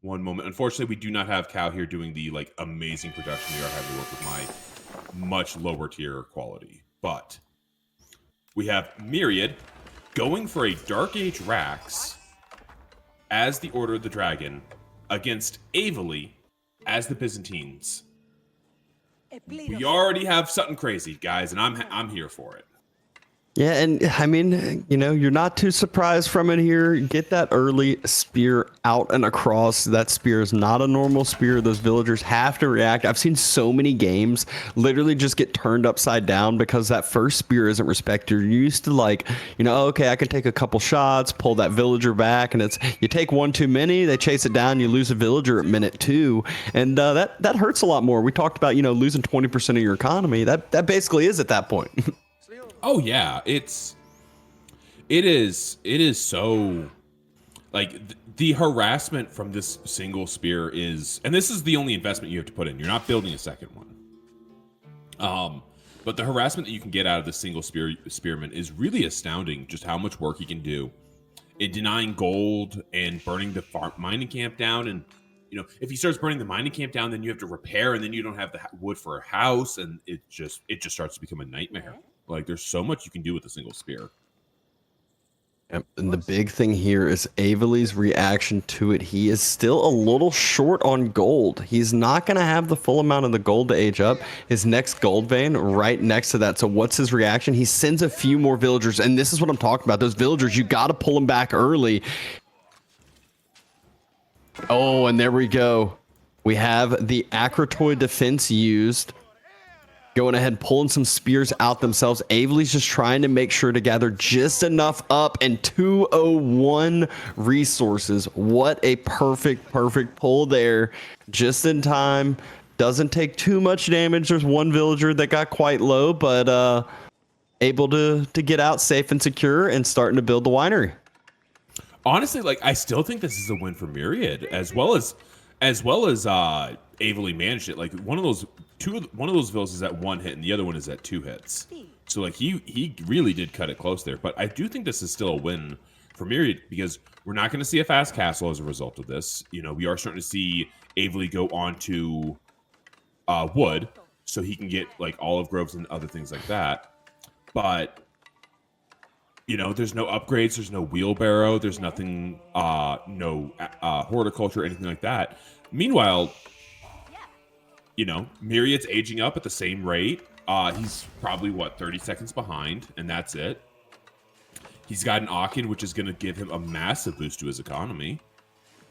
One moment. Unfortunately, we do not have Cal here doing the like amazing production. We are having to work with my much lower tier quality. But we have Myriad going for a Dark Age Rax as the Order of the Dragon against Avely as the Byzantines. We already have something crazy, guys, and I'm here for it. Yeah, and I mean, you know, you're not too surprised from it here. Get that early spear out and across. That spear is not a normal spear. Those villagers have to react. I've seen so many games literally just get turned upside down because that first spear isn't respected. You're used to like, you know, okay, I can take a couple shots, pull that villager back, and it's you take one too many, they chase it down, you lose a villager at minute 2, and that hurts a lot more. We talked about, you know, losing 20% of your economy. That basically is at that point. Oh yeah, it is so like the harassment from this single spear is, and this is the only investment you have to put in. You're not building a second one. But the harassment that you can get out of the single spearman is really astounding. Just how much work he can do in denying gold and burning the mining camp down. And you know, if he starts burning the mining camp down, then you have to repair, and then you don't have the wood for a house, and it just starts to become a nightmare. Like, there's so much you can do with a single spear. And the big thing here is Avely's reaction to it. He is still a little short on gold. He's not going to have the full amount of the gold to age up. His next gold vein right next to that. So what's his reaction? He sends a few more villagers. And this is what I'm talking about. Those villagers, you got to pull them back early. Oh, and there we go. We have the Akratoid defense used. Going ahead, pulling some spears out themselves. Avely's just trying to make sure to gather just enough up, and 201 resources. What a perfect pull there. Just in time. Doesn't take too much damage. There's one villager that got quite low, but able to get out safe and secure and starting to build the winery. Honestly, like, I still think this is a win for Myriad, as well as Avely managed it. Like, one of those villas is at 1 hit and the other one is at 2 hits. So like he really did cut it close there. But I do think this is still a win for Myriad because we're not going to see a fast castle as a result of this. You know, we are starting to see Avely go on to wood, so he can get like olive groves and other things like that. But you know, there's no upgrades, there's no wheelbarrow, there's nothing, no horticulture, anything like that. Meanwhile, you know, Myriad's aging up at the same rate. He's probably, 30 seconds behind, and that's it. He's got an Aachen, which is going to give him a massive boost to his economy,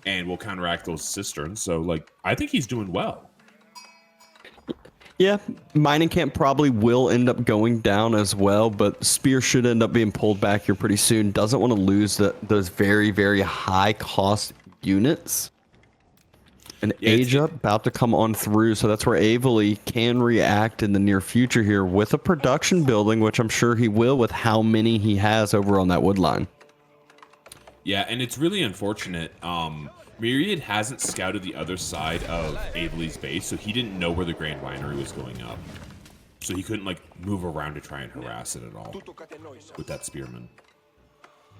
and will counteract those cisterns. So, like, I think he's doing well. Yeah, mining camp probably will end up going down as well, but Spear should end up being pulled back here pretty soon. Doesn't want to lose those very, very high-cost units. And yeah, age up about to come on through, so that's where Avely can react in the near future here with a production building, which I'm sure he will with how many he has over on that wood line. Yeah, and it's really unfortunate. Myriad hasn't scouted the other side of Avely's base, so he didn't know where the Grand Winery was going up. So he couldn't like move around to try and harass it at all with that spearman.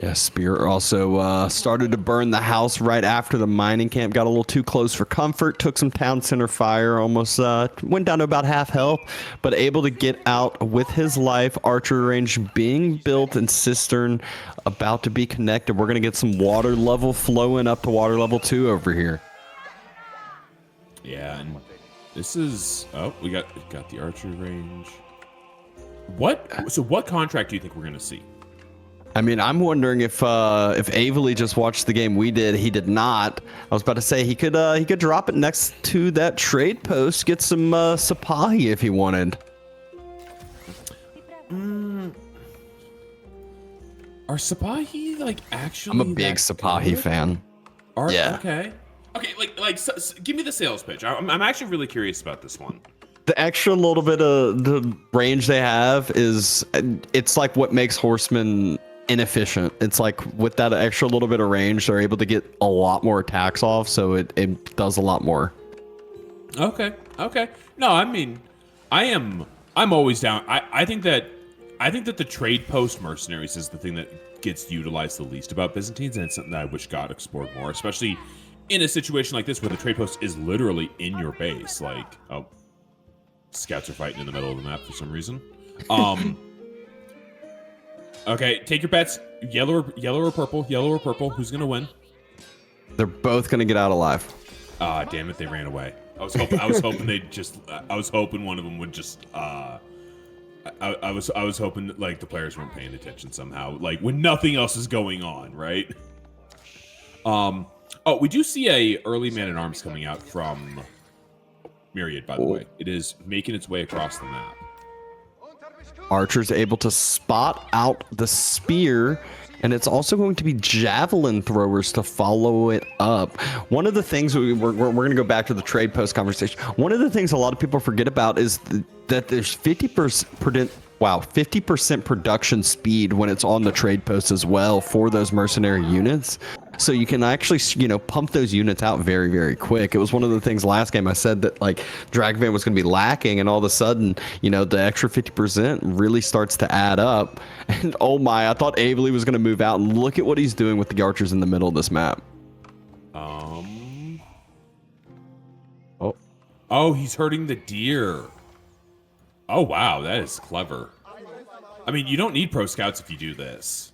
Yeah, Spear also started to burn the house right after the mining camp. Got a little too close for comfort. Took some town center fire. Almost went down to about half health, but able to get out with his life. Archery range being built and cistern about to be connected. We're going to get some water level flowing up to water level 2 over here. Yeah, and this is... Oh, we got the archery range. So what contract do you think we're going to see? I mean, I'm wondering if Avely just watched the game we did. He did not. I was about to say he could drop it next to that trade post, get some Sipahi if he wanted. Are Sipahi like actually? I'm a big Sipahi fan. Yeah. Okay. Give me the sales pitch. I'm actually really curious about this one. The extra little bit of the range they have it's like what makes horsemen inefficient. It's like with that extra little bit of range, they're able to get a lot more attacks off, so it does a lot more. Okay. No, I mean, I'm always down. I think that the trade post mercenaries is the thing that gets utilized the least about Byzantines, and it's something that I wish got explored more, especially in a situation like this where the trade post is literally in your base, like, oh, scouts are fighting in the middle of the map for some reason. Okay, take your bets. Yellow or purple? Yellow or purple? Who's gonna win? They're both gonna get out alive. Ah, damn it! They ran away. I was hoping they'd just. I was hoping one of them would just. I was hoping that, like, the players weren't paying attention somehow, like when nothing else is going on, right? Oh, we do see a early man-at-arms coming out from Myriad, by the way. It is making its way across the map. Archer's able to spot out the spear, and it's also going to be javelin throwers to follow it up. One of the things we're going to go back to the trade post conversation. One of the things a lot of people forget about is that there's 50% production speed when it's on the trade post as well for those mercenary units. So you can actually, pump those units out very, very quick. It was one of the things last game I said that, like, Dragvan was going to be lacking, and all of a sudden, the extra 50% really starts to add up. And oh my, I thought Avely was going to move out, and look at what he's doing with the archers in the middle of this map. Oh, he's hurting the deer. Oh, wow, that is clever. I mean, you don't need pro scouts if you do this.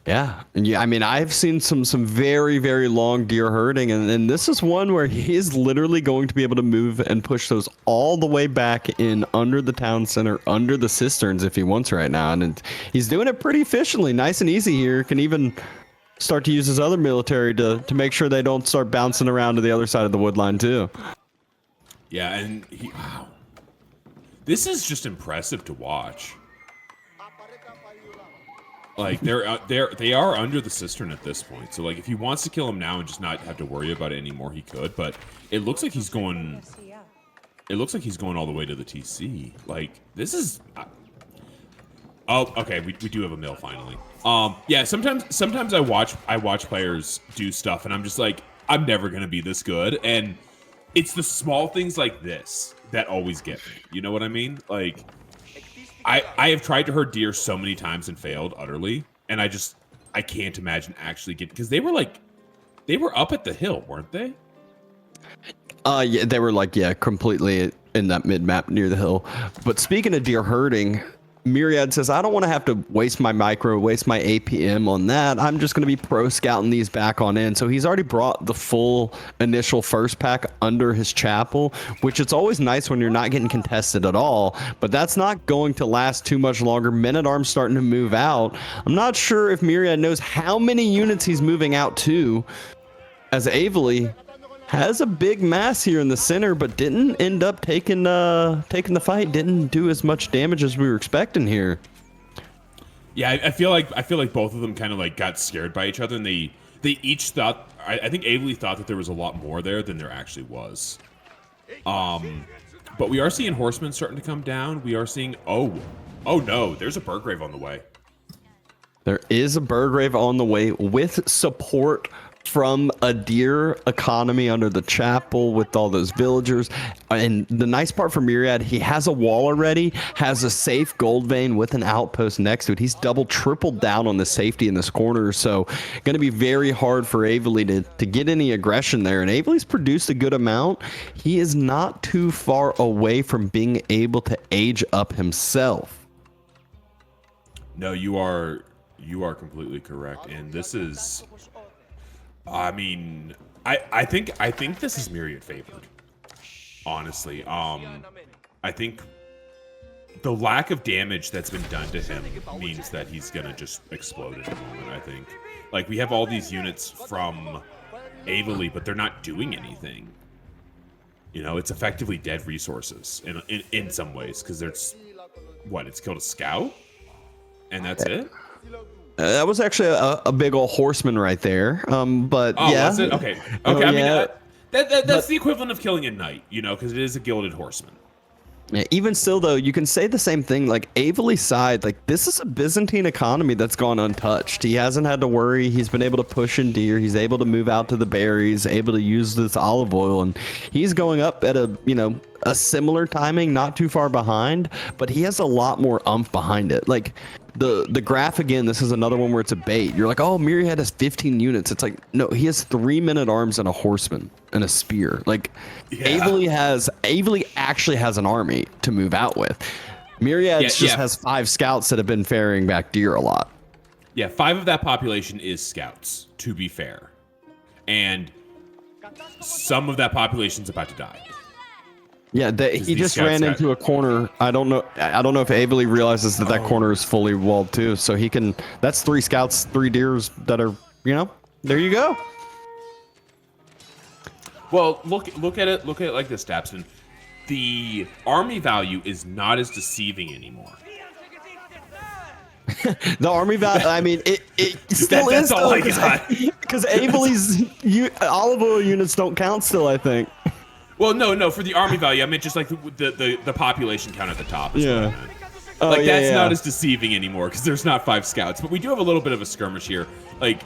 Yeah, I mean, I've seen some very, very long deer herding, and this is one where he is literally going to be able to move and push those all the way back in under the town center, under the cisterns if he wants right now, and he's doing it pretty efficiently, nice and easy here. Can even start to use his other military to make sure they don't start bouncing around to the other side of the wood line too. Yeah, and wow, this is just impressive to watch. Like, they are under the cistern at this point. So, like, if he wants to kill him now and just not have to worry about it anymore, he could. But it looks like he's going. It looks like he's going all the way to the TC. Like, this is. Oh, okay. We do have a mill finally. Yeah. Sometimes I watch players do stuff, and I'm just like, I'm never gonna be this good. And it's the small things like this that always get me. You know what I mean? Like, I have tried to herd deer so many times and failed utterly, and I can't imagine actually because they were up at the hill, weren't they? Yeah, they were completely in that mid map near the hill. But speaking of deer herding, Myriad says, I don't want to have to waste my APM on that. I'm just going to be pro scouting these back on in. So he's already brought the full initial first pack under his chapel, which it's always nice when you're not getting contested at all. But that's not going to last too much longer. Men-at-Arms starting to move out. I'm not sure if Myriad knows how many units he's moving out to, as Avely has a big mass here in the center, but didn't end up taking the fight. Didn't do as much damage as we were expecting here. Yeah, I feel like both of them kind of like got scared by each other, and they each thought. I think Avely thought that there was a lot more there than there actually was. But we are seeing horsemen starting to come down. We are seeing oh no, there's a Burgrave on the way. There is a Burgrave on the way with support from a deer economy under the chapel with all those villagers. And the nice part for Myriad, he has a wall already, has a safe gold vein with an outpost next to it. He's tripled down on the safety in this corner, so going to be very hard for Avely to get any aggression there. And Avely's produced a good amount. He is not too far away from being able to age up himself. No, you are completely correct, and this is. I mean, I think this is Myriad favored. Honestly, I think the lack of damage that's been done to him means that he's gonna just explode in a moment. I think, like, we have all these units from Avely, but they're not doing anything. It's effectively dead resources in some ways because there's it's killed a scout, and that's it. That was actually a big old horseman right there. But yeah. Was it? Okay. I mean, that's the equivalent of killing a knight, because it is a gilded horseman. Yeah, even still, though, you can say the same thing. Like, Avely's side, this is a Byzantine economy that's gone untouched. He hasn't had to worry. He's been able to push in deer. He's able to move out to the berries, able to use this olive oil, and he's going up at a similar timing, not too far behind, but he has a lot more oomph behind it. Like, the graph again. This is another one where it's a bait. You're like, oh, Myriad has 15 units. It's like, no, he has 3 men-at-arms and a horseman and a spear. Like, Avely actually has an army to move out with. Myriad just has 5 scouts that have been ferrying back deer a lot. Yeah, 5 of that population is scouts, to be fair. And some of that population's about to die. Yeah, he just ran into a corner. I don't know if Avely realizes that that corner is fully walled too. So he can. That's 3 scouts, 3 deers that are. There you go. Well, look at it. Look at it like this, Dapson. The army value is not as deceiving anymore. The army value. I mean, it still is. That's all I got. Because Avely's olive oil units don't count still, I think. Well, no. For the army value, I meant just like the population count at the top. Yeah. That's not as deceiving anymore because there's not 5 scouts. But we do have a little bit of a skirmish here. Like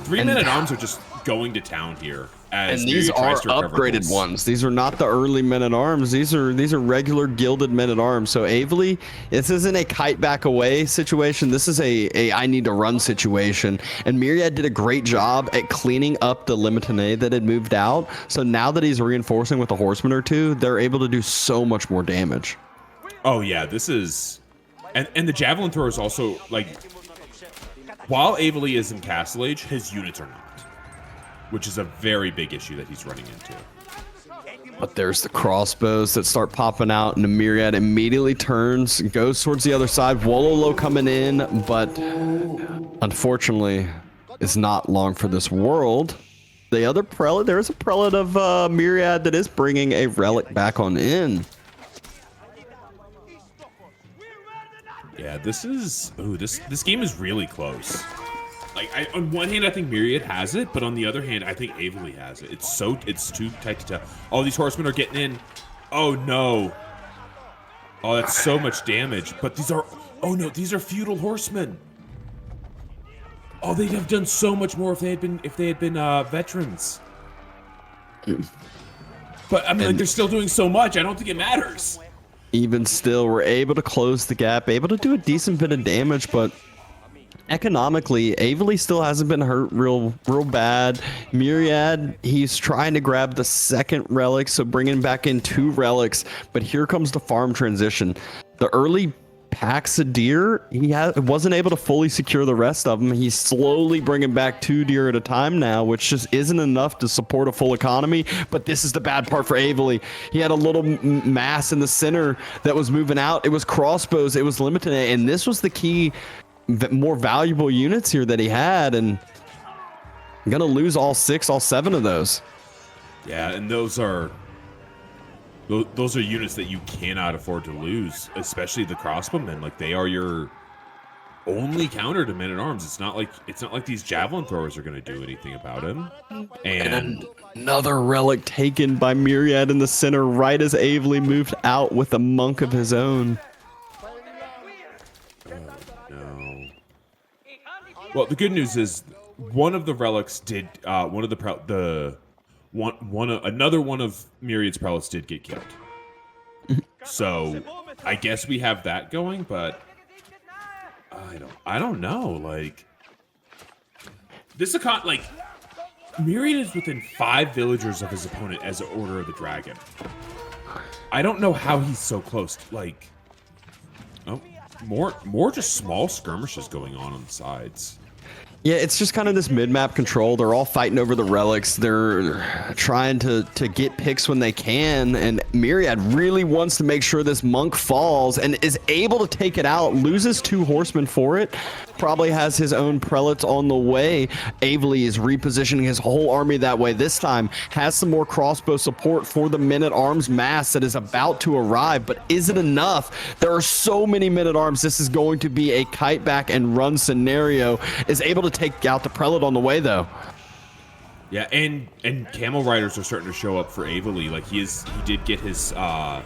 3 men-at-arms are just going to town here. And these are upgraded ones. These are not the early men-at-arms. These are regular gilded men-at-arms. So Avely, this isn't a kite back away situation. This is a I need to run situation. And Myriad did a great job at cleaning up the Limitanei that had moved out. So now that he's reinforcing with a horseman or 2, they're able to do so much more damage. Oh yeah, this is, and the javelin thrower is also like, while Avely is in Castle Age, his units are not. Which is a very big issue that he's running into. But there's the crossbows that start popping out, and the Myriad immediately turns, goes towards the other side. Wololo coming in, but unfortunately, it's not long for this world. The other prelate, there is a prelate of Myriad that is bringing a relic back on in. Yeah, this is, this game is really close. Like, on one hand, I think Myriad has it, but on the other hand, I think Avely has it. It's too tight to tell. Oh, these horsemen are getting in. Oh, no. Oh, that's so much damage. But these are, oh, no, these are feudal horsemen. Oh, they'd have done so much more if they had been veterans. But, I mean, like, they're still doing so much. I don't think it matters. Even still, we're able to close the gap, able to do a decent bit of damage, but economically, Avely still hasn't been hurt real bad. Myriad, he's trying to grab the 2nd relic, so bringing back in 2 relics. But here comes the farm transition. The early packs of deer, he wasn't able to fully secure the rest of them. He's slowly bringing back 2 deer at a time now, which just isn't enough to support a full economy. But this is the bad part for Avely. He had a little mass in the center that was moving out. It was crossbows, it was limited, and this was the key. More valuable units here that he had, and I'm gonna lose all 7 of those. Yeah, and those are units that you cannot afford to lose, especially the crossbowmen. Like, they are your only counter to men-at-arms. It's not like these javelin throwers are gonna do anything about him. And another relic taken by Myriad in the center right as Avely moved out with a monk of his own. Well, the good news is one of the relics did another one of Myriad's prelates did get killed. So I guess we have that going, but I don't know. Like, this Myriad is within 5 villagers of his opponent as an Order of the Dragon. I don't know how he's so close. Like, more just small skirmishes going on the sides. Yeah, it's just kind of this mid-map control. They're all fighting over the relics. They're trying to get picks when they can, and Myriad really wants to make sure this monk falls and is able to take it out, loses 2 horsemen for it, probably has his own prelates on the way. Avely is repositioning his whole army that way this time, has some more crossbow support for the men-at-arms mass that is about to arrive, but is it enough? There are so many men-at-arms. This is going to be a kite back and run scenario. Is able to take out the prelate on the way, though. Yeah, and camel riders are starting to show up for Avely. Like, he did get his 2nd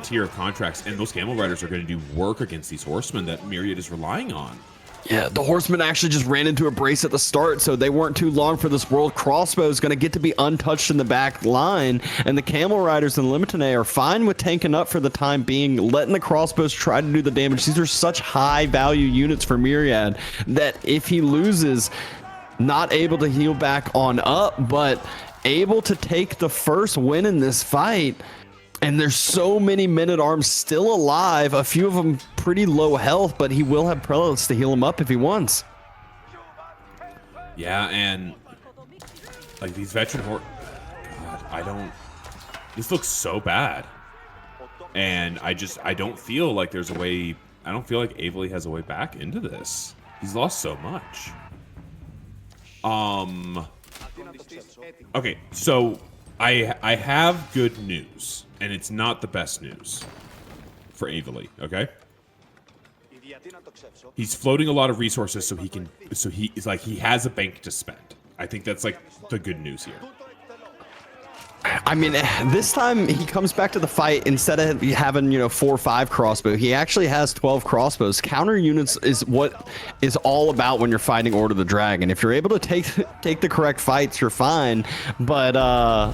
tier of contracts, and those camel riders are going to do work against these horsemen that Myriad is relying on. Yeah, the horsemen actually just ran into a brace at the start, so they weren't too long for this world crossbow is going to get to be untouched in the back line, and the camel riders and Limitane are fine with tanking up for the time being, letting the crossbows try to do the damage. These are such high value units for Myriad that if he loses, not able to heal back on up, but able to take the first win in this fight. And there's so many men-at-arms still alive, a few of them pretty low health, but he will have prelates to heal him up if he wants. Yeah, and like these veteran God, I don't. This looks so bad, and I don't feel like there's a way. I don't feel like Avely has a way back into this. He's lost so much. Okay, so I have good news, and it's not the best news for Avely, okay? He's floating a lot of resources so he has a bank to spend. I think that's like the good news here. I mean, this time he comes back to the fight instead of having, 4 or 5 crossbow. He actually has 12 crossbows. Counter units is what is all about when you're fighting Order of the Dragon. If you're able to take the correct fights, you're fine. But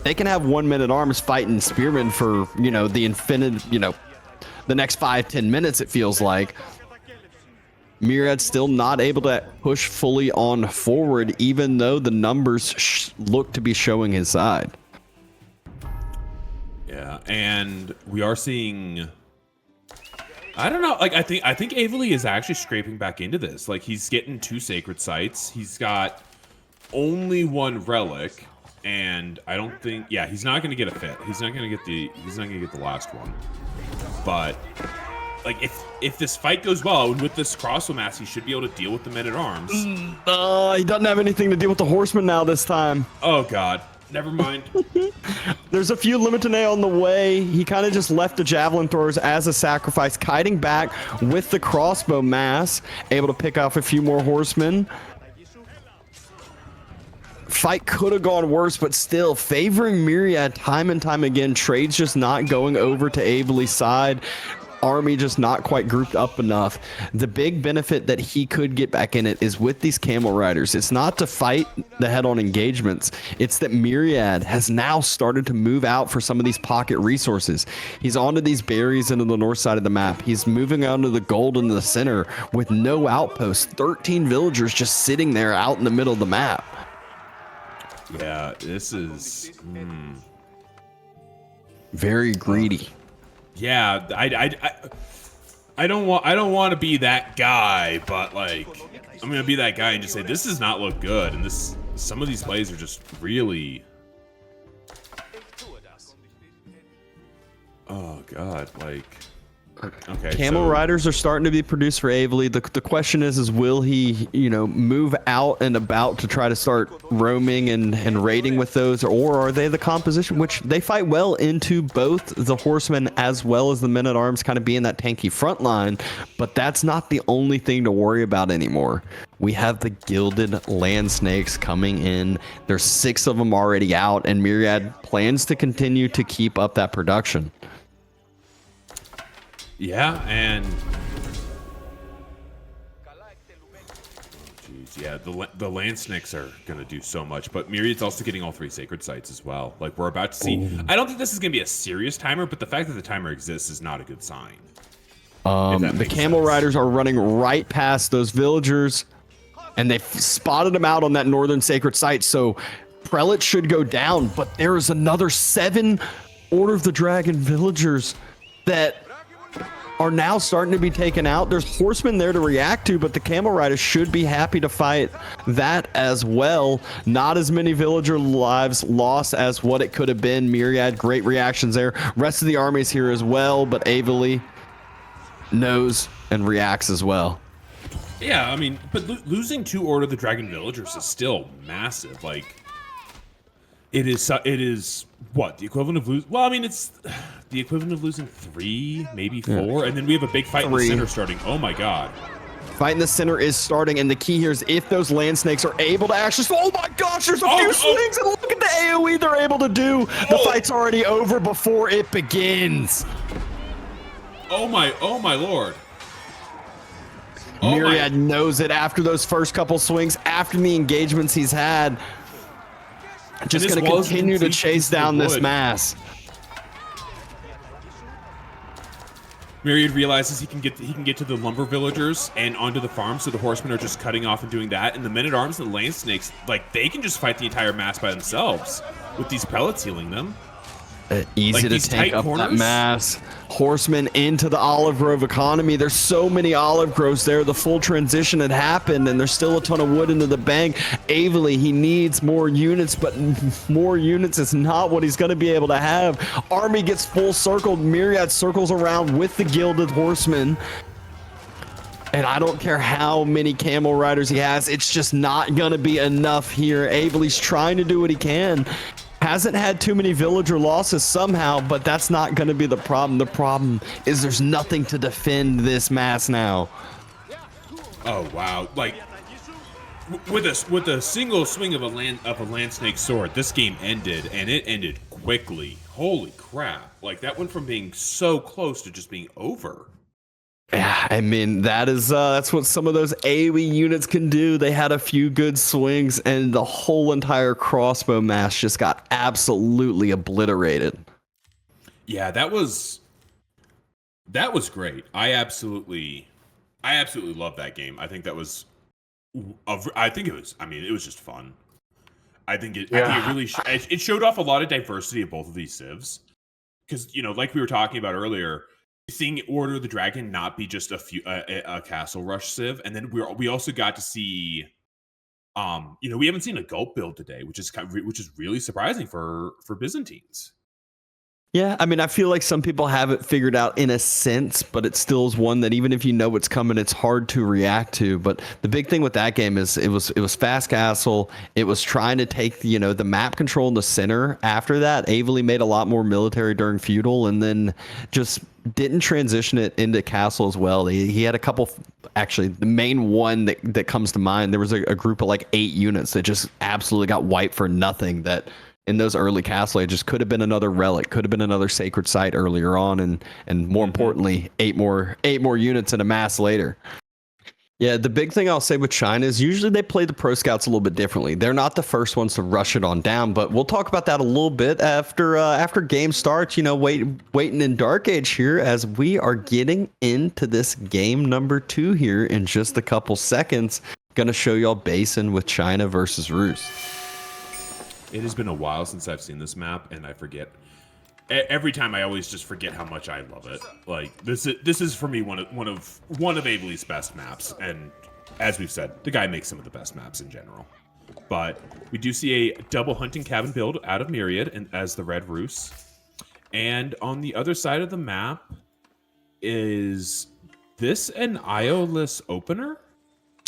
they can have 1 minute arms fighting spearmen for, the infinite, the next 5-10 minutes, it feels like. Myriad still not able to push fully on forward, even though the numbers look to be showing his side. Yeah, and we are seeing. I don't know. Like I think Avely is actually scraping back into this. Like he's getting 2 sacred sites. He's got only 1 relic, and I don't think. Yeah, he's not going to get a fit. He's not going to get the last one. But like if this fight goes well, and with this crossbow mass, he should be able to deal with the men at arms. He doesn't have anything to deal with the horsemen now this time. Oh God. Never mind. There's a few Limitane on the way. He kind of just left the javelin throwers as a sacrifice, kiting back with the crossbow mass, able to pick off a few more horsemen. Fight could have gone worse, but still favoring Myriad time and time again. Trades just not going over to Avely's side. Army just not quite grouped up enough. The big benefit that he could get back in it is with these camel riders. It's not to fight the head-on engagements. It's that Myriad has now started to move out for some of these pocket resources. He's onto these berries into the north side of the map. He's moving onto the gold in the center with no outposts. 13 villagers just sitting there out in the middle of the map. Yeah, this is very greedy. Yeah, I don't want to be that guy, but like I'm gonna be that guy and just say this does not look good, and some of these plays are just really. Oh God, like. Okay, Camel riders are starting to be produced for Avely. The question is will he, move out and about to try to start roaming and raiding with those, or are they the composition, which they fight well into both the horsemen as well as the men-at-arms kind of being that tanky front line, but that's not the only thing to worry about anymore. We have the gilded land snakes coming in. There's 6 of them already out, and Myriad plans to continue to keep up that production. Yeah, and yeah, the land snakes are gonna do so much, but Myriad's also getting all 3 sacred sites as well. Like we're about to see. Ooh. I don't think this is gonna be a serious timer, but the fact that the timer exists is not a good sign. The camel riders are running right past those villagers, and they've spotted them out on that northern sacred site. So prelates should go down, but there is another 7 Order of the Dragon villagers that are now starting to be taken out. There's horsemen there to react to, but the camel riders should be happy to fight that as well. Not as many villager lives lost as what it could have been. Myriad, great reactions there. Rest of the army is here as well, but Avely knows and reacts as well. Yeah, I mean, but losing 2 Order of the Dragon villagers is still massive. Like, it is what, the equivalent of losing? Well, I mean, it's the equivalent of losing 3, maybe 4, and then we have a big fight 3. in the center starting. Oh my God. Fight in the center is starting, and the key here is if those land snakes are able to actually. Oh my gosh, there's a few swings, and look at the AoE they're able to do. The fight's already over before it begins. Oh my Lord. Oh Myriad my. knows it after those first couple swings, after the engagements he's had. Just going to continue to chase down this mass. Myriad realizes he can get to the lumber villagers and onto the farm, so the horsemen are just cutting off and doing that. And the men-at-arms and the land snakes, like, they can just fight the entire mass by themselves with these pellets healing them. Easy to take up that mass. Horsemen into the olive grove economy. There's so many olive groves there. The full transition had happened, and there's still a ton of wood into the bank. Avely, he needs more units, but more units is not what he's going to be able to have. Army gets full circled. Myriad circles around with the gilded horsemen. And I don't care how many camel riders he has. It's just not going to be enough here. Avely's trying to do what he can. Hasn't had too many villager losses somehow, but that's not going to be the problem. The problem is there's nothing to defend this mass now. Oh wow! Like with a single swing of a land snake sword, this game ended, and it ended quickly. Holy crap! Like that went from being so close to just being over. Yeah, I mean, that's what some of those AoE units can do. They had a few good swings, and the whole entire crossbow mass just got absolutely obliterated. Yeah, that was great. I absolutely love that game. I think that was, it was just fun. I think it really it showed off a lot of diversity of both of these civs, because like we were talking about earlier. Seeing Order of the Dragon not be just a castle rush civ, and then we also got to see, we haven't seen a gulp build today, which is really surprising for Byzantines. Yeah, I mean, I feel like some people have it figured out in a sense, but it still is one that even if you know what's coming, it's hard to react to. But the big thing with that game is it was fast castle. It was trying to take the map control in the center. After that, Avely made a lot more military during feudal, and then just didn't transition it into castle as well. He had a couple, actually the main one that comes to mind, there was a group of like 8 units that just absolutely got wiped for nothing. That in those early castle ages could have been another relic, could have been another sacred site earlier on, and more importantly, eight more units in a mass later. Yeah, the big thing I'll say with China is usually they play the pro scouts a little bit differently. They're not the first ones to rush it on down, but we'll talk about that a little bit after game starts. Waiting in Dark Age here as we are getting into this game number 2 here in just a couple seconds. Gonna show y'all Basin with China versus Rus. It has been a while since I've seen this map, and I forget. Every time I always just forget how much I love it. Like this is for me one of Avely's best maps, and as we've said, the guy makes some of the best maps in general. But we do see a double hunting cabin build out of Myriad and as the Red Rus, and on the other side of the map is this an IO-less opener?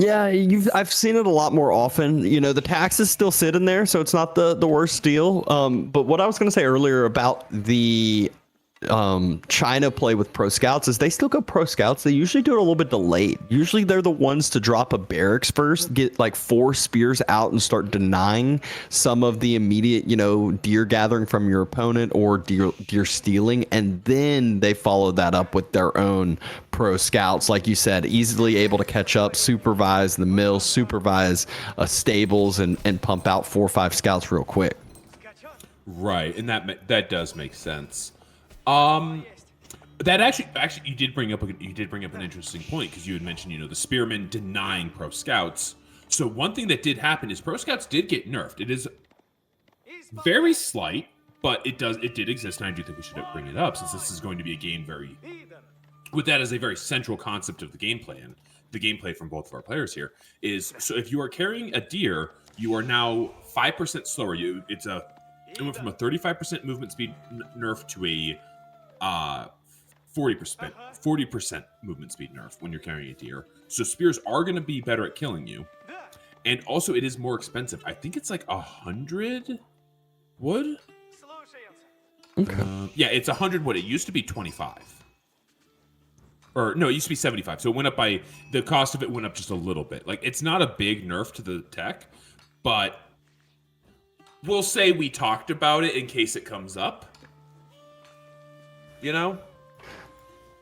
Yeah, I've seen it a lot more often. The tax is still sitting there, so it's not the worst deal. But what I was going to say earlier about the China play with pro scouts is they still go pro scouts. They usually do it a little bit delayed. Usually they're the ones to drop a barracks first, get like 4 spears out and start denying some of the immediate, deer gathering from your opponent or deer stealing. And then they follow that up with their own pro scouts. Like you said, easily able to catch up, supervise the mill, supervise stables and pump out 4 or 5 scouts real quick. Right. And that does make sense. That actually you did bring up an interesting point, because you had mentioned the spearmen denying pro scouts. So one thing that did happen is pro scouts did get nerfed. It is very slight, but it did exist, and I do think we should bring it up, since this is going to be a game with that as a very central concept of the gameplay, and the gameplay from both of our players here is, so if you are carrying a deer, you are now 5% slower. It went from a 35% movement speed nerf to a 40% movement speed nerf when you're carrying a deer. So spears are going to be better at killing you, and also it is more expensive. I think it's like 100 wood. Okay. Yeah, it's 100 wood. It used to be 25, or no, it used to be 75. So it went up by the cost of it went up just a little bit. Like, it's not a big nerf to the tech, but we'll say we talked about it in case it comes up.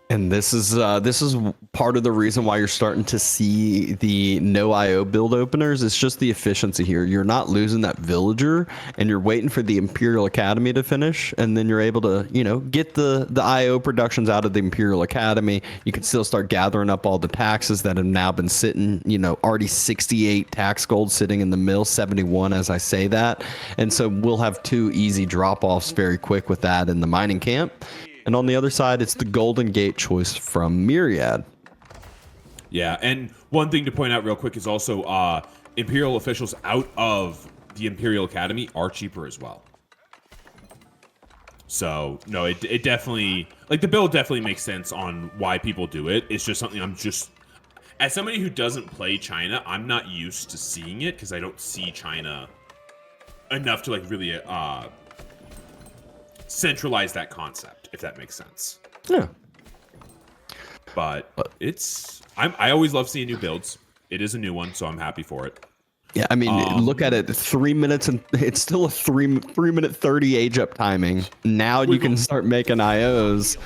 And this is part of the reason why you're starting to see the no IO build openers. It's just the efficiency here. You're not losing that villager, and you're waiting for the Imperial Academy to finish, and then you're able to, get the IO productions out of the Imperial Academy. You can still start gathering up all the taxes that have now been sitting, already 68 tax gold sitting in the mill, 71 as I say that. And so we'll have 2 easy drop-offs very quick with that in the mining camp. And on the other side, it's the Golden Gate choice from Myriad. Yeah, and one thing to point out real quick is also Imperial officials out of the Imperial Academy are cheaper as well. So, no, it definitely, like, the build definitely makes sense on why people do it. It's just something as somebody who doesn't play China, I'm not used to seeing it because I don't see China enough to, like, really centralize that concept, if that makes sense. Yeah. But I always love seeing new builds. It is a new one, so I'm happy for it. Yeah, I mean, look at it. 3 minutes, and it's still a 3-minute 30 age up timing. Now you can start making IOs,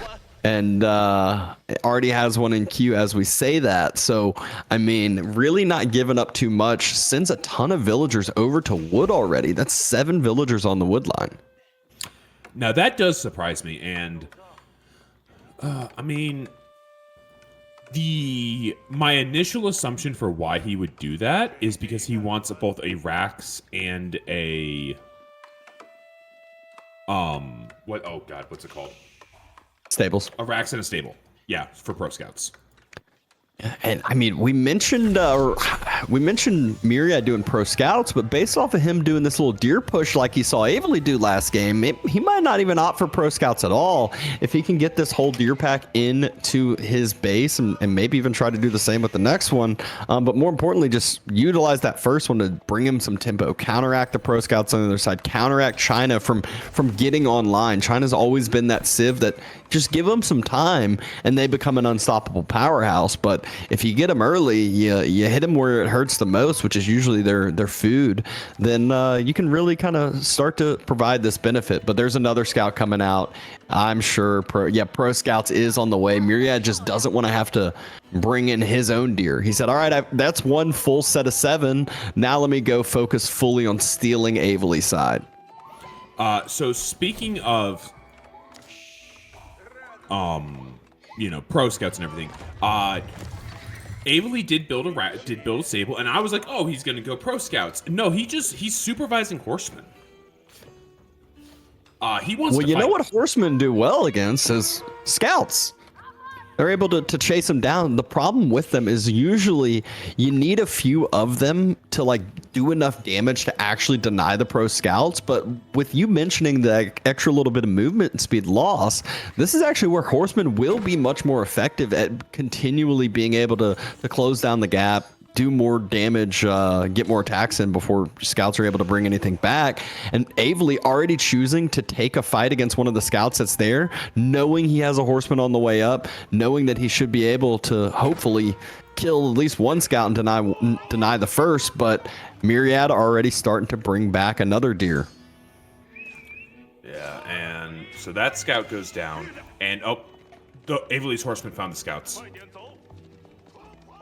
and it already has one in queue as we say that. So, I mean, really not giving up too much. Sends a ton of villagers over to wood already. That's 7 villagers on the wood line. Now that does surprise me, and I mean, my initial assumption for why he would do that is because he wants both a Rax and a what's it called? Stables. A Rax and a stable. Yeah, for pro scouts. And I mean, we mentioned Myriad doing pro scouts, but based off of him doing this little deer push like he saw Avely do last game, he might not even opt for pro scouts at all if he can get this whole deer pack into his base and maybe even try to do the same with the next one. But more importantly, just utilize that first one to bring him some tempo, counteract the pro scouts on the other side, counteract China from getting online. China's always been that civ that just give them some time and they become an unstoppable powerhouse. But if you get them early, you hit them where it hurts the most, which is usually their food, then you can really kind of start to provide this benefit. But there's another scout coming out. I'm sure pro scouts is on the way. Myriad just doesn't want to have to bring in his own deer. He said, all right, that's one full set of 7. Now let me go focus fully on stealing Avely's side. So speaking of pro scouts and everything, Avely did build a stable, and I was like, oh, he's gonna go pro scouts. No, he's supervising horsemen. He wants to you fight. know what horsemen do well against is scouts. They're able to chase them down. The problem with them is usually you need a few of them to like do enough damage to actually deny the pro scouts. But with you mentioning the extra little bit of movement and speed loss, this is actually where horsemen will be much more effective at continually being able to close down the gap, do more damage, get more attacks in before scouts are able to bring anything back. And Avely already choosing to take a fight against one of the scouts that's there, knowing he has a horseman on the way up, knowing that he should be able to hopefully kill at least one scout and deny the first. But Myriad already starting to bring back another deer. Yeah, and so that scout goes down, and Avely's horseman found the scouts.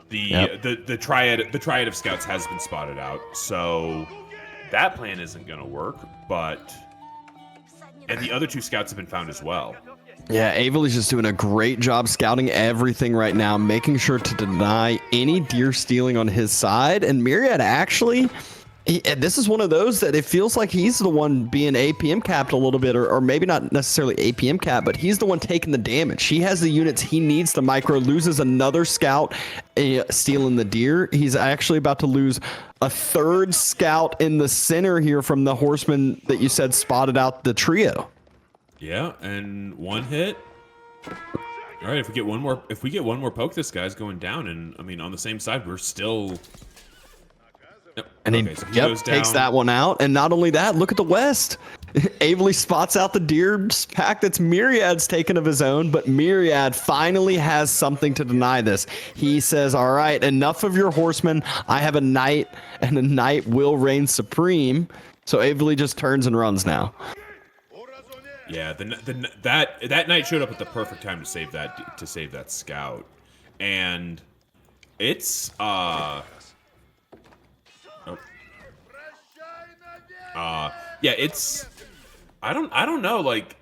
The triad of scouts has been spotted out, so that plan isn't gonna work. And the other 2 scouts have been found as well. Yeah, Avely's just doing a great job scouting everything right now, making sure to deny any deer stealing on his side. And Myriad actually, this is one of those that it feels like he's the one being APM capped a little bit, or maybe not necessarily APM capped, but he's the one taking the damage. He has the units he needs to micro, loses another scout stealing the deer. He's actually about to lose a 3rd scout in the center here from the horseman that you said spotted out the trio. Yeah, and 1 hit. All right, if we get one more poke, this guy's going down. And I mean, on the same side, we're still. And he takes that one out. And not only that, look at the west. Avely spots out the deer pack that's Myriad's taken of his own, but Myriad finally has something to deny this. He says, all right, enough of your horsemen. I have a knight, and a knight will reign supreme. So Avely just turns and runs now. Yeah, that knight showed up at the perfect time to save that scout, and it's yeah, it's I don't know, like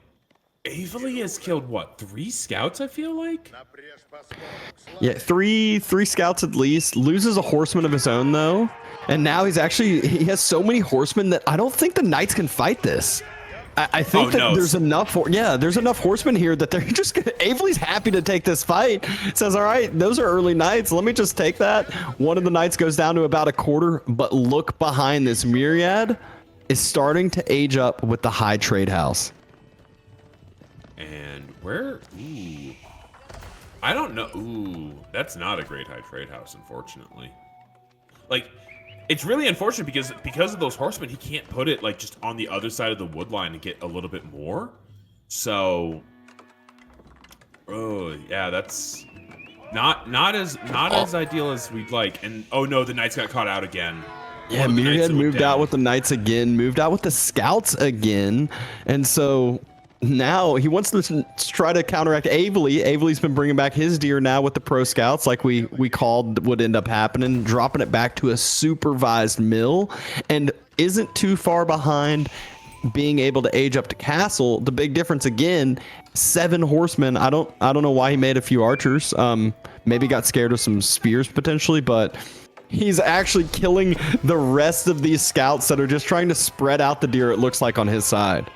Avely has killed what, 3 scouts, I feel like? Yeah, three scouts at least. Loses a horseman of his own though, and now he has so many horsemen that I don't think the knights can fight this. I think that there's enough. There's enough horsemen here that they're just. Avely's happy to take this fight. Says, "All right, those are early knights. Let me just take that." One of the knights goes down to about a quarter, but look behind this. Myriad is starting to age up with the high trade house. And where? Ooh, I don't know. Ooh, that's not a great high trade house, unfortunately. Like, it's really unfortunate because of those horsemen, he can't put it like just on the other side of the wood line and get a little bit more. So, oh yeah, that's not as ideal as we'd like. And oh no, the knights got caught out again. Yeah, Myriad moved out with the knights again, moved out with the scouts again, and so now he wants to try to counteract Avely. Avely's been bringing back his deer now with the pro scouts, like we called would end up happening, dropping it back to a supervised mill, and isn't too far behind being able to age up to castle. The big difference again, 7 horsemen. I don't know why he made a few archers. Maybe got scared of some spears potentially, but he's actually killing the rest of these scouts that are just trying to spread out the deer, it looks like, on his side.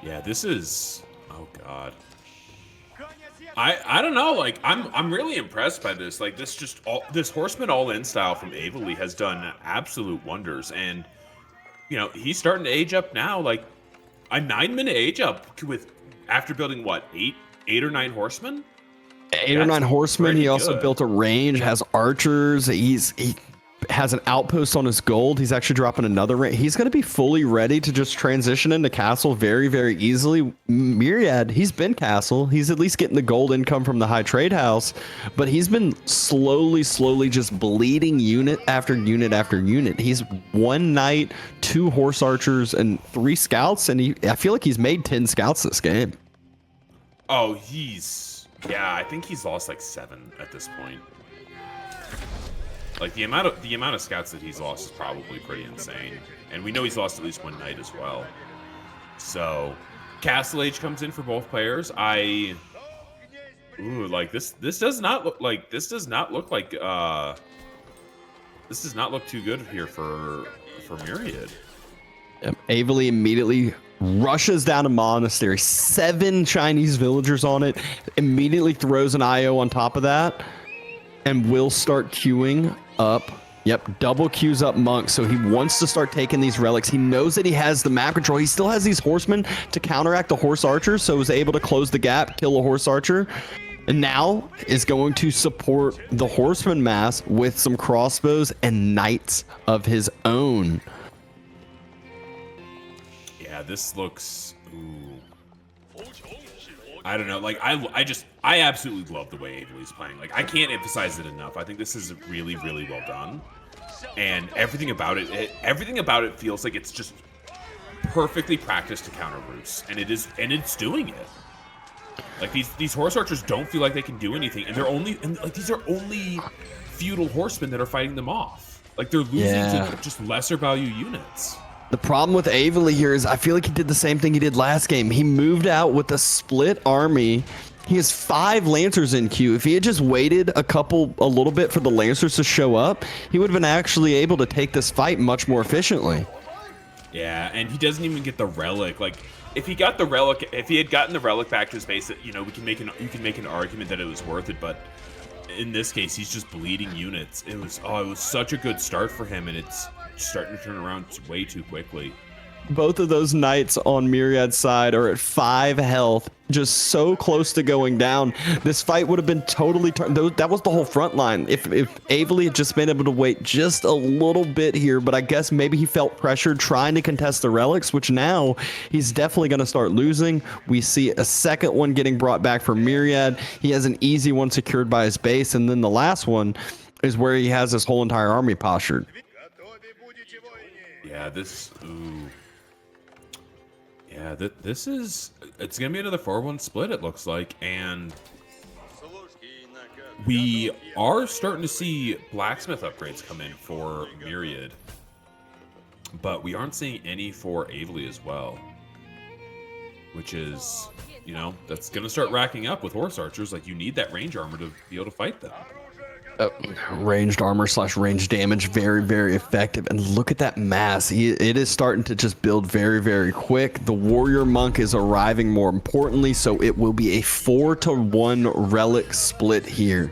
Yeah, this is, oh god. I don't know, like I'm really impressed by this. Like this horseman all-in style from Avely has done absolute wonders, and you know, he's starting to age up now, like a 9-minute age up with after building what, 8 or 9 horsemen? 8 or 9 horsemen. He also built a range, has archers. He has an outpost on his gold. He's actually dropping another range. He's going to be fully ready to just transition into castle very, very easily. Myriad, he's been castle. He's at least getting the gold income from the high trade house, but he's been slowly just bleeding unit after unit after unit. He's 1 knight, 2 horse archers, and 3 scouts, and I feel like he's made 10 scouts this game. Oh, yeah, I think he's lost like 7 at this point. Like the amount of scouts that he's lost is probably pretty insane, and we know he's lost at least 1 knight as well. So, Castle Age comes in for both players. Like this does not look like this does not look too good here for Myriad. Yep. Avely immediately rushes down a monastery, 7 Chinese villagers on it, immediately throws an IO on top of that, and will start queuing up. Yep, double queues up monks, so he wants to start taking these relics. He knows that he has the map control. He still has these horsemen to counteract the horse archers, so is able to close the gap, kill a horse archer, and now is going to support the horseman mass with some crossbows and knights of his own. Yeah, this looks, ooh. I don't know, like I absolutely love the way Avely's playing. Like, I can't emphasize it enough. I think this is really, really well done, and everything about it feels like it's just perfectly practiced to counter roots, and it's doing it. Like these horse archers don't feel like they can do anything, and these are only feudal horsemen that are fighting them off. Like, they're losing to just lesser value units. The problem with Avely here is I feel like he did the same thing he did last game. He moved out with a split army. He has 5 Lancers in queue. If he had just waited a little bit for the Lancers to show up, he would have been actually able to take this fight much more efficiently. Yeah, and he doesn't even get the relic. Like, if he had gotten the relic back to his base, you know, you can make an argument that it was worth it, but in this case, he's just bleeding units. It was such a good start for him, and it's starting to turn around way too quickly. Both of those knights on Myriad's side are at 5 health, just so close to going down. This fight would have been totally that was the whole front line. If Avely had just been able to wait just a little bit here, but I guess maybe he felt pressured trying to contest the relics, which now he's definitely going to start losing. We see a second one getting brought back for Myriad. He has an easy one secured by his base, and then the last one is where he has his whole entire army postured. Yeah, Yeah, this is it's gonna be another 4-1 split. It looks like, and we are starting to see blacksmith upgrades come in for Myriad, but we aren't seeing any for Avely as well, which is, you know, that's going to start racking up with horse archers. Like, you need that range armor to be able to fight them. Ranged armor / range damage, very, very effective. And look at that mass. It is starting to just build very, very quick. The warrior monk is arriving, more importantly, so it will be a 4-to-1 relic split here.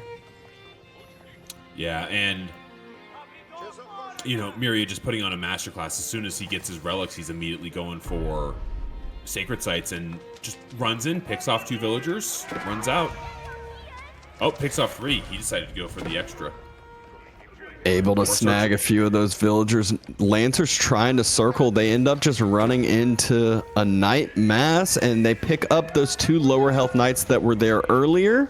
Yeah, and you know, Myriad just putting on a masterclass. As soon as he gets his relics, he's immediately going for sacred sites and just runs in, picks off 2 villagers, runs out. Oh, picks off 3. He decided to go for the extra. Able to snag a few of those villagers. Lancers trying to circle. They end up just running into a knight mass, and they pick up those 2 lower health knights that were there earlier.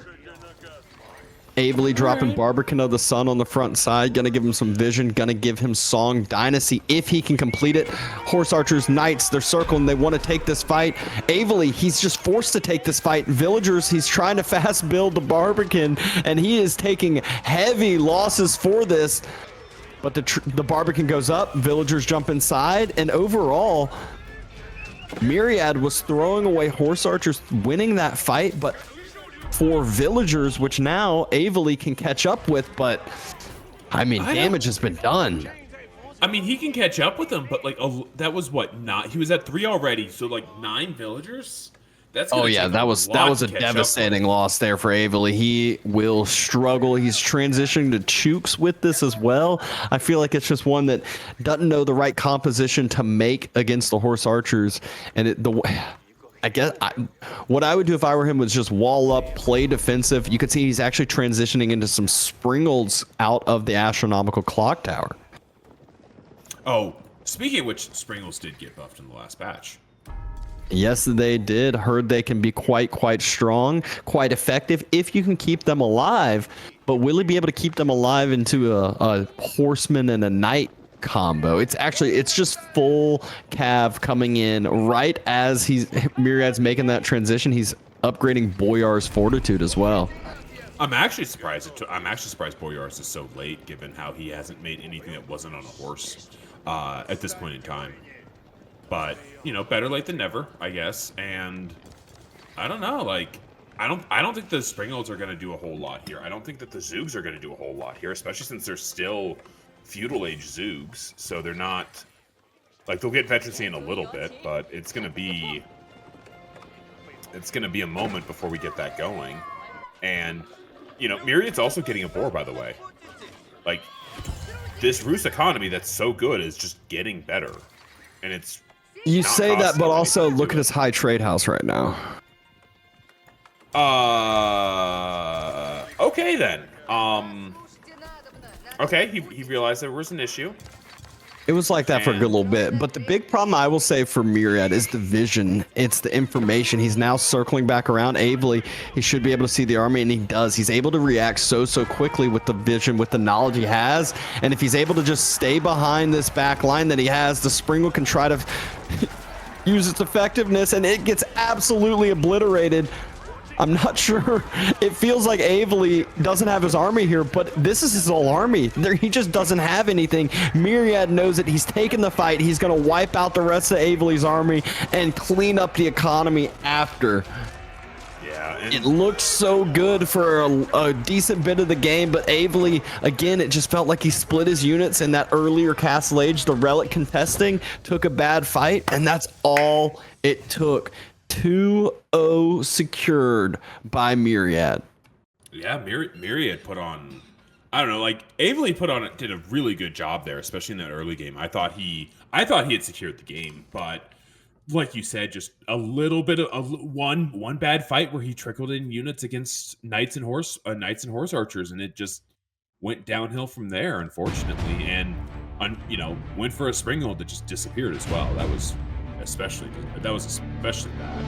Avely dropping Barbican of the Sun on the front side. Gonna give him some vision. Gonna give him Song Dynasty if he can complete it. Horse archers, knights, they're circling. They want to take this fight. Avely, he's just forced to take this fight. Villagers, he's trying to fast build the Barbican, and he is taking heavy losses for this. But the Barbican goes up. Villagers jump inside, and overall, Myriad was throwing away horse archers, winning that fight, but for villagers, which now Avely can catch up with, but I mean, damage has been done. I mean, he can catch up with them, but like that was what, not he was at 3 already, so like 9 villagers. That's that was a devastating loss there for Avely. He will struggle. He's transitioning to Chooks with this as well. I feel like it's just one that doesn't know the right composition to make against the horse archers, and I guess what I would do if I were him was just wall up, play defensive. You could see he's actually transitioning into some Springolds out of the astronomical clock tower. Oh, speaking of which, Springolds did get buffed in the last patch. Yes, they did. Heard they can be quite strong, quite effective if you can keep them alive. But will he be able to keep them alive into a horseman and a knight combo? It's just full cav coming in right as Myriad's making that transition. He's upgrading Boyar's fortitude as well. I'm actually surprised Boyar's is so late, given how he hasn't made anything that wasn't on a horse at this point in time. But you know, better late than never, I guess. And I don't know, like I don't think the Springolds are going to do a whole lot here. I don't think that the Zoogs are going to do a whole lot here, especially since they're still feudal age Zoogs, so they're not like, they'll get veterancy in a little bit, but it's gonna be a moment before we get that going. And you know, Myriad's also getting a boar, by the way. Like, this Rus economy that's so good is just getting better, and it's you say that, but also look at his high trade house right now. Okay then. Okay, he realized there was an issue. It was like that for a good little bit, but the big problem I will say for Myriad is the vision. It's the information. He's now circling back around. Avely, he should be able to see the army, and he does. He's able to react so quickly with the vision, with the knowledge he has, and if he's able to just stay behind this back line that he has, the Springald can try to use its effectiveness, and it gets absolutely obliterated. I'm not sure. It feels like Avely doesn't have his army here, but this is his whole army. He just doesn't have anything. Myriad knows that he's taken the fight. He's going to wipe out the rest of Avely's army and clean up the economy after. Yeah, it looked so good for a decent bit of the game, but Avely, again, it just felt like he split his units in that earlier Castle Age. The Relic contesting took a bad fight, and that's all it took. 2-0 secured by Myriad. Yeah, Myriad put on, I don't know, like Avely did a really good job there, especially in that early game. I thought he had secured the game, but like you said, just a little bit of one bad fight where he trickled in units against knights and horse archers, and it just went downhill from there, unfortunately. And you know, went for a Springald that just disappeared as well. That was especially bad.